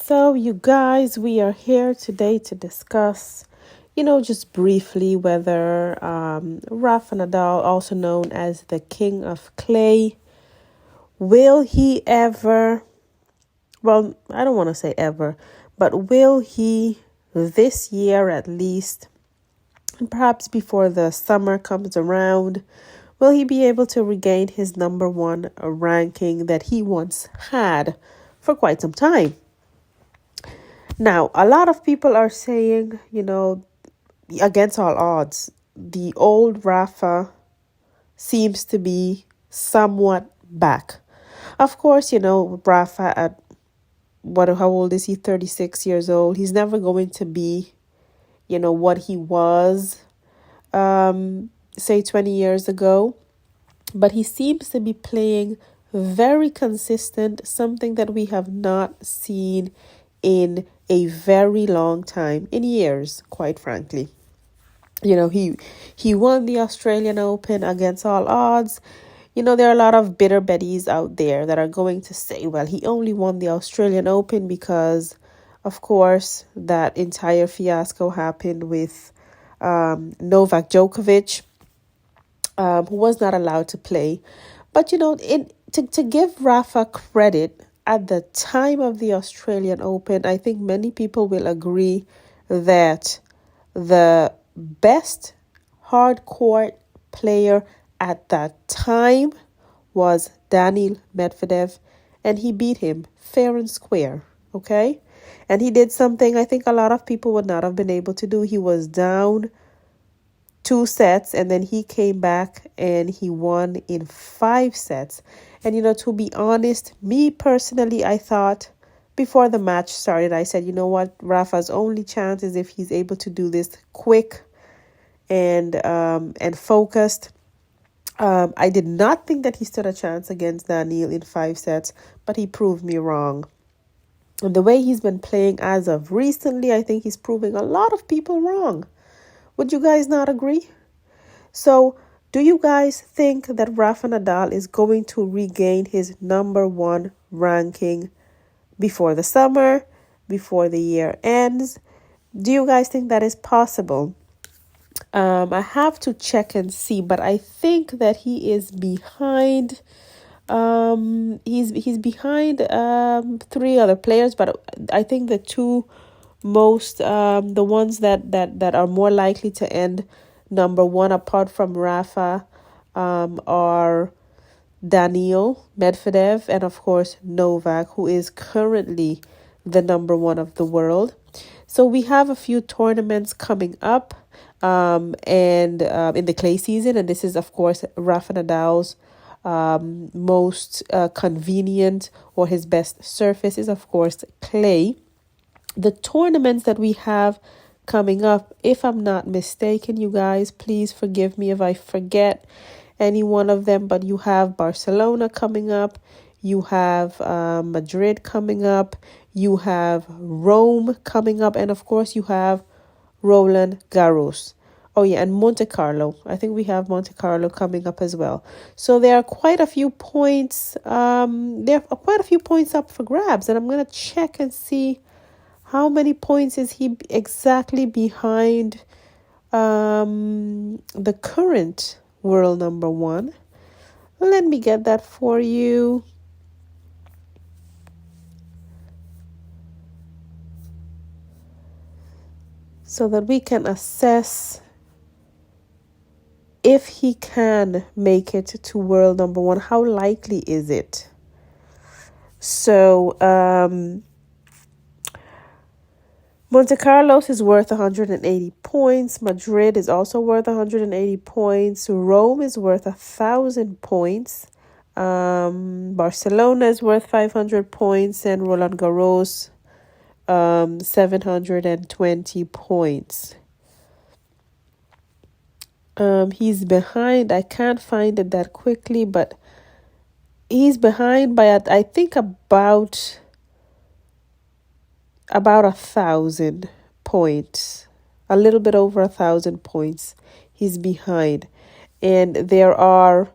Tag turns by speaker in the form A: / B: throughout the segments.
A: So, you guys, we are here today to discuss, just briefly whether Rafa Nadal, also known as the King of Clay, will he ever, well, I don't want to say ever, but will he this year at least, and perhaps before the summer comes around, will he be able to regain his number one ranking that he once had for quite some time? Now, a lot of people are saying, against all odds, the old Rafa seems to be somewhat back. Of course, Rafa at how old is he? 36 years old. He's never going to be, what he was, say 20 years ago. But he seems to be playing very consistent, something that we have not seen in a very long time, in years, quite frankly. He won the Australian Open against all odds. There are a lot of bitter Bettys out there that are going to say, well, he only won the Australian Open because, of course, that entire fiasco happened with Novak Djokovic, who was not allowed to play. But, to give Rafa credit, at the time of the Australian Open, I think many people will agree that the best hardcourt player at that time was Daniil Medvedev, and he beat him fair and square, okay? And he did something I think a lot of people would not have been able to do. He was down 2 sets, and then he came back and he won in 5 sets. And, to be honest, me personally, I thought before the match started, I said, you know what, Rafa's only chance is if he's able to do this quick and focused. I did not think that he stood a chance against Daniil in 5 sets, but he proved me wrong. And the way he's been playing as of recently, I think he's proving a lot of people wrong. Would you guys not agree? So, do you guys think that Rafa Nadal is going to regain his number one ranking before the summer, before the year ends? Do you guys think that is possible? I have to check and see, but I think that he is behind. He's behind 3 other players, but I think the two most the ones that are more likely to end number one apart from Rafa are Daniil Medvedev and of course Novak, who is currently the number one of the world. So we have a few tournaments coming up and in the clay season, and this is of course Rafa Nadal's most convenient, or his best surface is of course clay. The tournaments that we have coming up, if I'm not mistaken, you guys, please forgive me if I forget any one of them, but you have Barcelona coming up, you have Madrid coming up, you have Rome coming up, and of course you have Roland Garros. Oh yeah, and Monte Carlo. I think we have Monte Carlo coming up as well. So there are quite a few points. There are quite a few points up for grabs, and I'm gonna check and see how many points is he exactly behind the current world number one. Let me get that for you. So that we can assess if he can make it to world number one. How likely is it? So, Monte Carlos is worth 180 points. Madrid is also worth 180 points. Rome is worth 1,000 points. Barcelona is worth 500 points, and Roland Garros 720 points. He's behind. I can't find it that quickly, but he's behind by I think about 1,000 points, a little bit over 1,000 points he's behind, and there are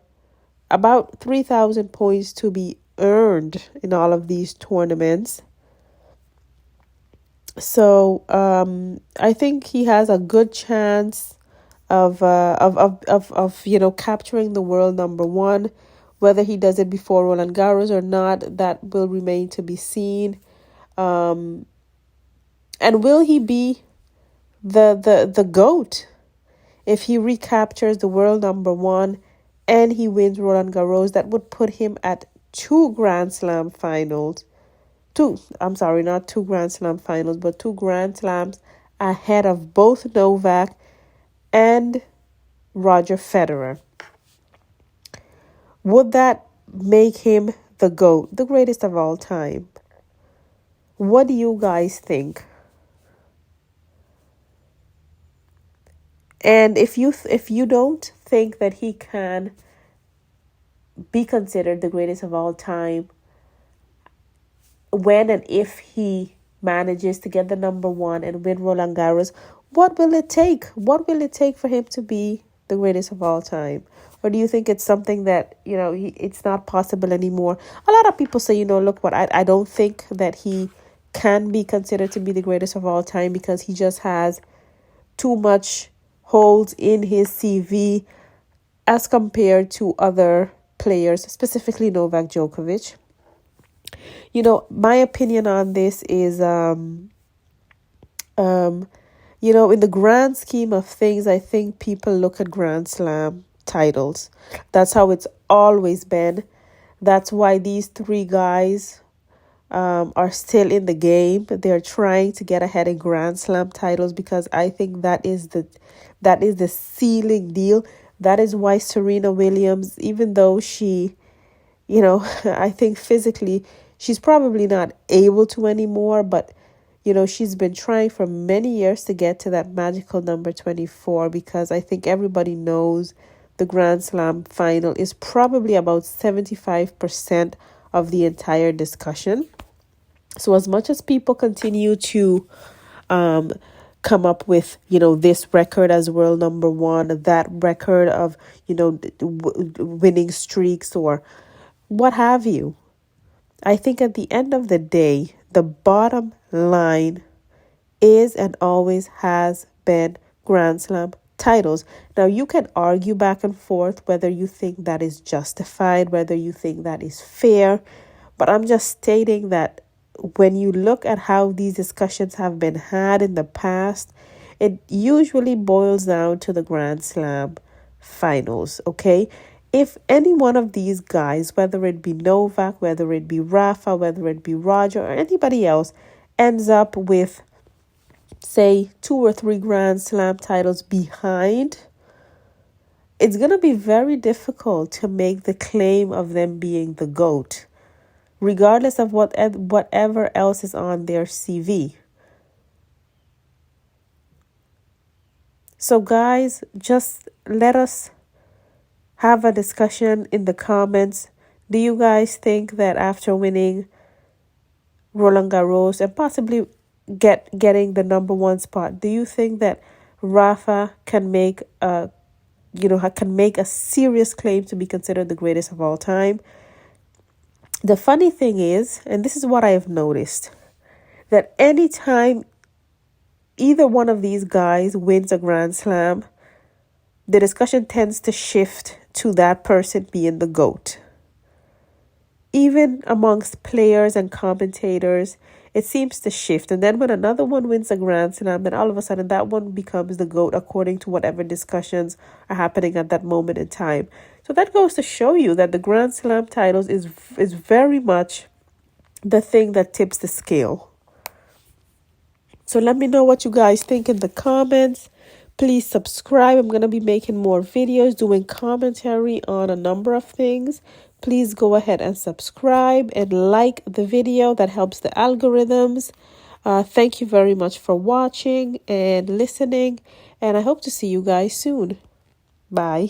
A: about 3,000 points to be earned in all of these tournaments. So I think he has a good chance of capturing the world number one. Whether he does it before Roland Garros or not, that will remain to be seen. And will he be the GOAT if he recaptures the world number one and he wins Roland Garros? That would put him at two Grand Slam finals. Not two Grand Slam finals, but two Grand Slams ahead of both Novak and Roger Federer. Would that make him the GOAT, the greatest of all time? What do you guys think? And if you don't think that he can be considered the greatest of all time, when and if he manages to get the number one and win Roland Garros, what will it take? What will it take for him to be the greatest of all time? Or do you think it's something that, it's not possible anymore? A lot of people say, look what, I don't think that he can be considered to be the greatest of all time because he just has too much holes in his CV as compared to other players, specifically Novak Djokovic. My opinion on this is, in the grand scheme of things, I think people look at Grand Slam titles. That's how it's always been. That's why these three guys are still in the game. They're trying to get ahead in Grand Slam titles because I think that is the ceiling deal. That is why Serena Williams, even though she, I think physically she's probably not able to anymore, but she's been trying for many years to get to that magical number 24 because I think everybody knows the Grand Slam final is probably about 75% of the entire discussion. So as much as people continue to come up with, this record as world number one, that record of, winning streaks or what have you, I think at the end of the day, the bottom line is and always has been Grand Slam titles. Now, you can argue back and forth whether you think that is justified, whether you think that is fair, but I'm just stating that when you look at how these discussions have been had in the past, it usually boils down to the Grand Slam finals, okay? If any one of these guys, whether it be Novak, whether it be Rafa, whether it be Roger, or anybody else, ends up with, say, 2 or 3 Grand Slam titles behind, it's going to be very difficult to make the claim of them being the GOAT, regardless of whatever else is on their CV. So guys, just let us have a discussion in the comments. Do you guys think that after winning Roland Garros and possibly getting the number one spot, do you think that Rafa can make a serious claim to be considered the greatest of all time? The funny thing is, and this is what I have noticed, that anytime either one of these guys wins a Grand Slam, the discussion tends to shift to that person being the GOAT. Even amongst players and commentators, it seems to shift. And then when another one wins a Grand Slam, then all of a sudden that one becomes the GOAT according to whatever discussions are happening at that moment in time. So that goes to show you that the Grand Slam titles is very much the thing that tips the scale. So let me know what you guys think in the comments. Please subscribe. I'm going to be making more videos, doing commentary on a number of things. Please go ahead and subscribe and like the video. That helps the algorithms. Thank you very much for watching and listening. And I hope to see you guys soon. Bye.